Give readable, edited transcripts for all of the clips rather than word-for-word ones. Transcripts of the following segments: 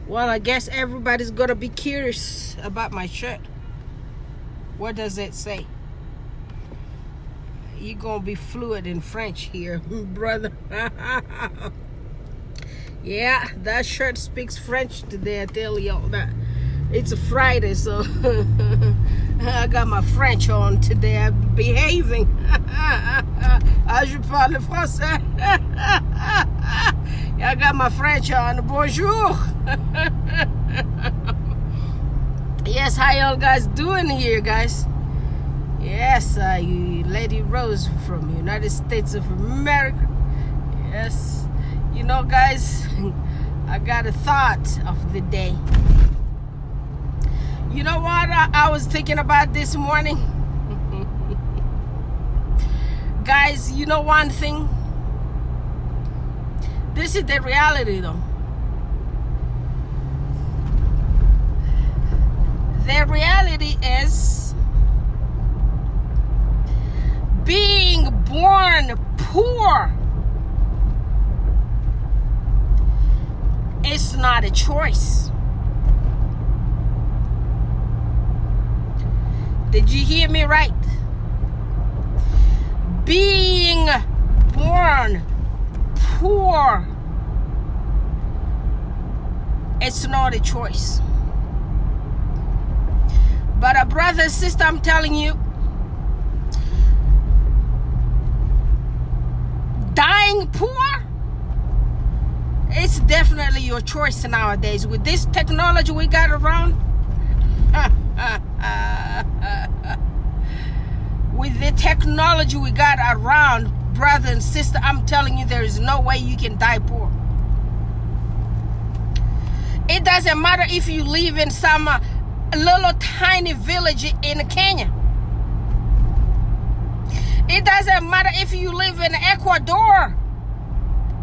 Well, I guess everybody's gonna be curious about my shirt. What does it say? You're gonna be fluent in French here, brother. Yeah, that shirt speaks French today, I tell y'all that. It's a Friday, so I got my French on today. I'm behaving. Je parle français. I got my French on. Bonjour. Yes, how y'all guys doing here, guys? Yes, Lady Rose from United States of America. Yes, you know, guys, I got a thought of the day. You know what I was thinking about this morning? Guys, you know one thing? This is the reality, though. The reality is being born poor is not a choice. Did you hear me right? Being born poor, it's not a choice. But a brother and sister, I'm telling you, dying poor, it's definitely your choice nowadays. With this technology we got around, with the technology we got around, brother and sister, I'm telling you, there is no way you can die poor. It doesn't matter if you live in some little tiny village in Kenya. It doesn't matter if you live in Ecuador,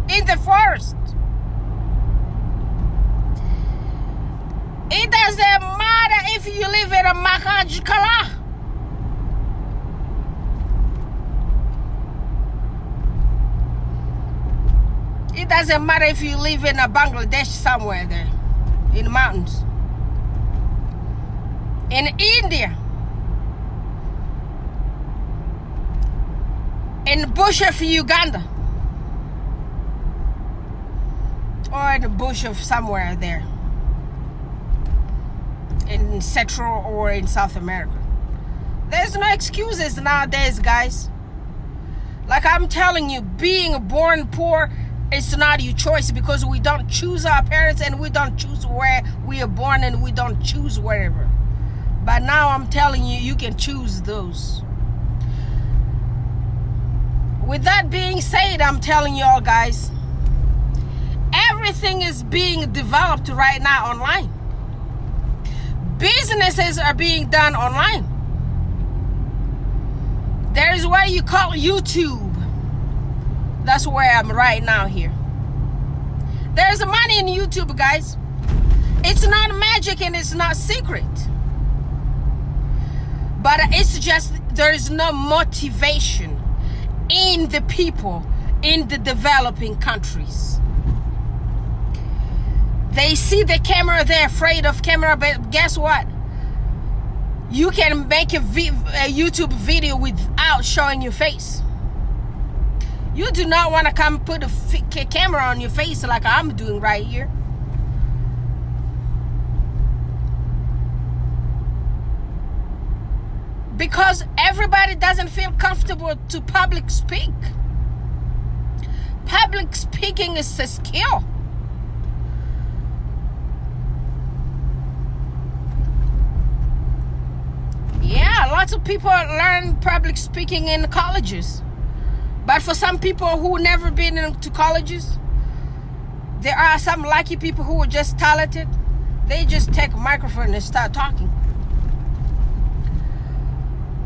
in the forest. It doesn't matter if you live in a Makajikala. It doesn't matter if you live in a Bangladesh somewhere there, in the mountains. In India. In the bush of Uganda. Or in the bush of somewhere there. In Central or in South America. There's no excuses nowadays, guys. Like I'm telling you, being born poor, it's not your choice, because we don't choose our parents and we don't choose where we are born and we don't choose wherever. But now I'm telling you, you can choose those. With that being said, I'm telling you all, guys, everything is being developed right now online. Businesses are being done online. There is what you call YouTube. That's where I'm right now here. There's money in YouTube, guys. It's not magic and it's not secret. But it's just there's no motivation in the people in the developing countries. They see the camera, they're afraid of camera, but guess what? You can make a YouTube video without showing your face. You do not want to come put a camera on your face like I'm doing right here. Because everybody doesn't feel comfortable to public speak. Public speaking is a skill. Yeah, lots of people learn public speaking in colleges. But for some people who never been into colleges, there are some lucky people who are just talented. They just take a microphone and start talking.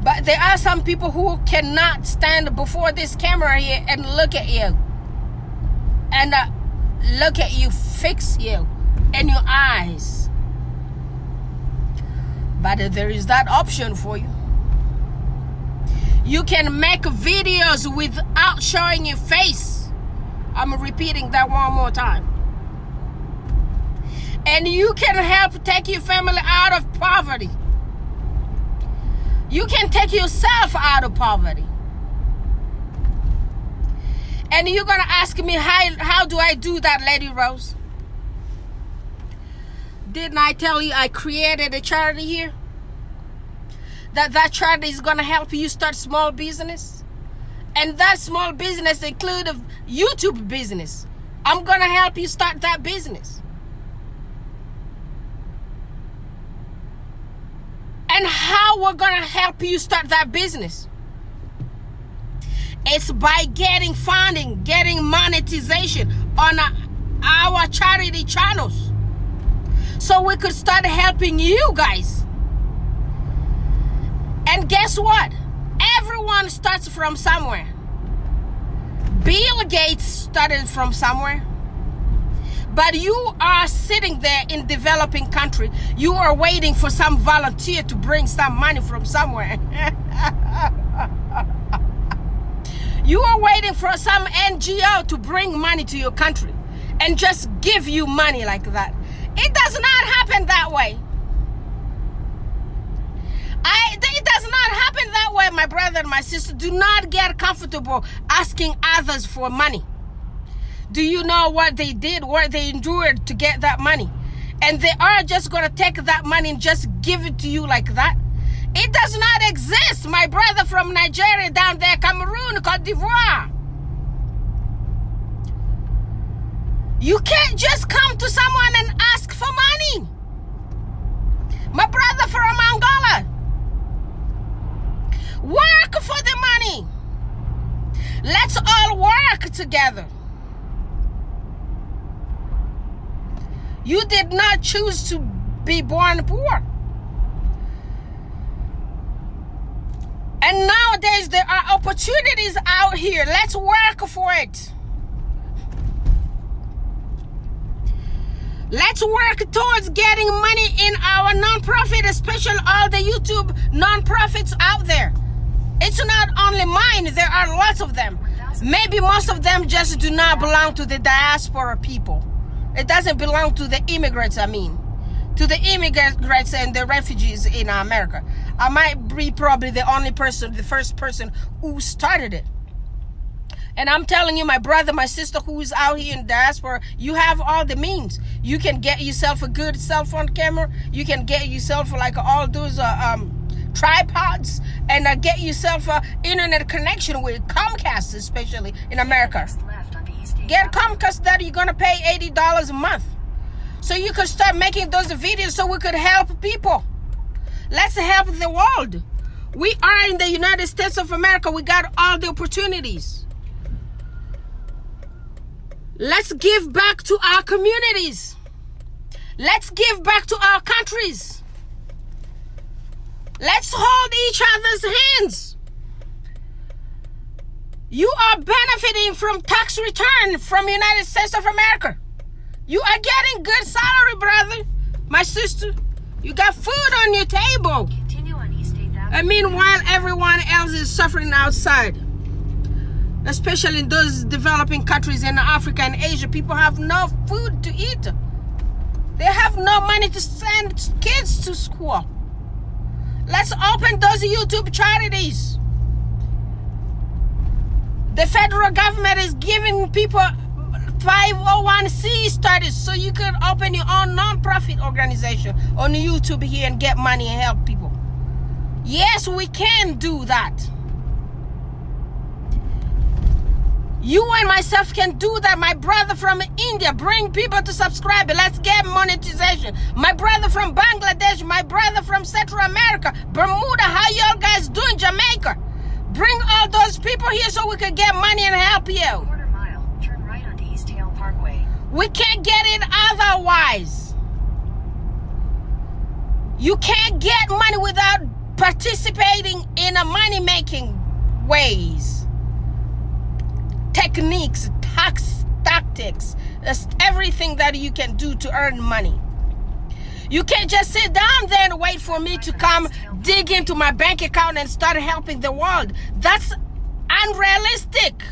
But there are some people who cannot stand before this camera here and look at you. And look at you, fix you in your eyes. But there is that option for you. You can make videos without showing your face. I'm repeating that one more time. And you can help take your family out of poverty. You can take yourself out of poverty. And you're going to ask me, how do I do that, Lady Rose? Didn't I tell you I created a charity here? That charity is going to help you start small business. And that small business includes a YouTube business. I'm going to help you start that business. And how we're going to help you start that business? It's by getting funding, getting monetization on our charity channels. So we could start helping you guys. And guess what? Everyone starts from somewhere. Bill Gates started from somewhere. But you are sitting there in developing country. You are waiting for some volunteer to bring some money from somewhere. You are waiting for some NGO to bring money to your country and just give you money like that. It does not happen that way. It does not happen that way, my brother and my sister. Do not get comfortable asking others for money. Do you know what they did, what they endured to get that money? And they are just going to take that money and just give it to you like that? It does not exist, my brother from Nigeria down there, Cameroon, Cote d'Ivoire. You can't just come to someone and ask for money. My brother from Angola, work for the money. Let's all work together. You did not choose to be born poor. And nowadays there are opportunities out here. Let's work for it. Let's work towards getting money in our nonprofit, especially all the YouTube nonprofits out there. It's not only mine, there are lots of them. Maybe most of them just do not belong to the diaspora people. It doesn't belong to the immigrants, to the immigrants and the refugees in America. I might be probably the first person who started it. And I'm telling you, my brother, my sister who is out here in diaspora, you have all the means. You can get yourself a good cell phone camera. You can get yourself like all those tripods and get yourself an internet connection with Comcast, especially in America. Get Comcast that you're going to pay $80 a month. So you could start making those videos so we could help people. Let's help the world. We are in the United States of America. We got all the opportunities. Let's give back to our communities. Let's give back to our countries. Let's hold each other's hands. You are benefiting from tax return from the United States of America. You are getting good salary, brother, my sister. You got food on your table. Continue on East 8th Avenue. And meanwhile, everyone else is suffering outside. Especially in those developing countries in Africa and Asia, people have no food to eat. They have no money to send kids to school. Let's open those YouTube charities. The federal government is giving people 501c status so you can open your own non-profit organization on YouTube here and get money and help people. Yes, we can do that. You and myself can do that. My brother from India, bring people to subscribe. Let's get monetization. My brother from Bangladesh, my brother from Central America, Bermuda, how y'all guys doing? Jamaica. Bring all those people here so we can get money and help you. Quarter mile, turn right onto East Hale Parkway. We can't get it otherwise. You can't get money without participating in a money-making ways. Techniques, tactics, that's everything that you can do to earn money. You can't just sit down there and wait for me to come dig into my bank account and start helping the world. That's unrealistic.